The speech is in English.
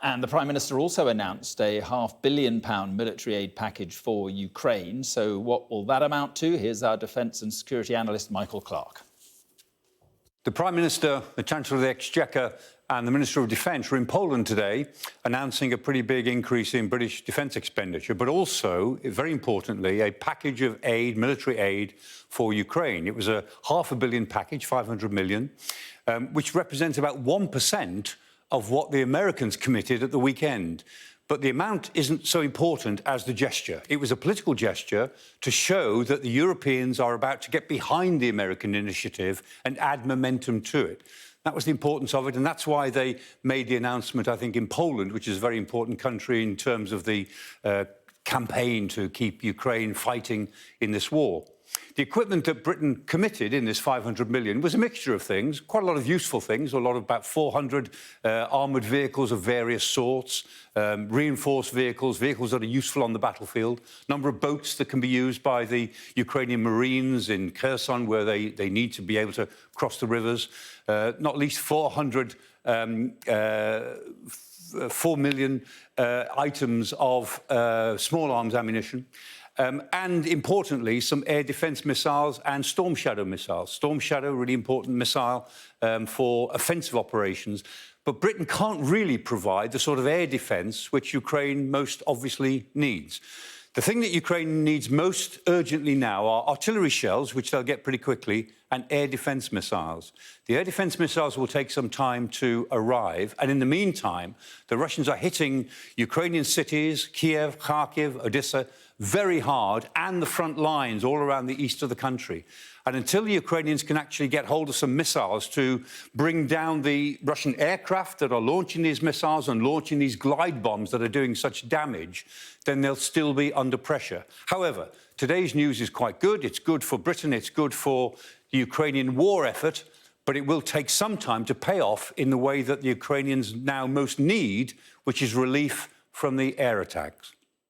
And the Prime Minister also announced a £500 million military aid package for Ukraine. So what will that amount to? Here's our defence and security analyst, Michael Clarke. The Prime Minister, the Chancellor of the Exchequer and the Minister of Defence were in Poland today announcing a pretty big increase in British defence expenditure, but also, very importantly, a package of aid, military aid for Ukraine. It was a £500 million package, 500 million, which represents about 1% of what the Americans committed at the weekend. But the amount isn't so important as the gesture. It was a political gesture to show that the Europeans are about to get behind the American initiative and add momentum to it. That was the importance of it, and that's why they made the announcement, I think, in Poland, which is a very important country in terms of the campaign to keep Ukraine fighting in this war. The equipment that Britain committed in this 500 million was a mixture of things, quite a lot of useful things, about 400 armoured vehicles of various sorts, reinforced vehicles that are useful on the battlefield, number of boats that can be used by the Ukrainian Marines in Kherson, where they need to be able to cross the rivers, not least 4 million items of small arms ammunition. And importantly, some air defence missiles and Storm Shadow missiles. Storm Shadow, really important missile for offensive operations. But Britain can't really provide the sort of air defence which Ukraine most obviously needs. The thing that Ukraine needs most urgently now are artillery shells, which they'll get pretty quickly, and air defence missiles. The air defence missiles will take some time to arrive, and in the meantime, the Russians are hitting Ukrainian cities, Kiev, Kharkiv, Odessa, very hard, and the front lines all around the east of the country. And until the Ukrainians can actually get hold of some missiles to bring down the Russian aircraft that are launching these missiles and launching these glide bombs that are doing such damage, then they'll still be under pressure. However, today's news is quite good. It's good for Britain. It's good for the Ukrainian war effort. But it will take some time to pay off in the way that the Ukrainians now most need, which is relief from the air attacks.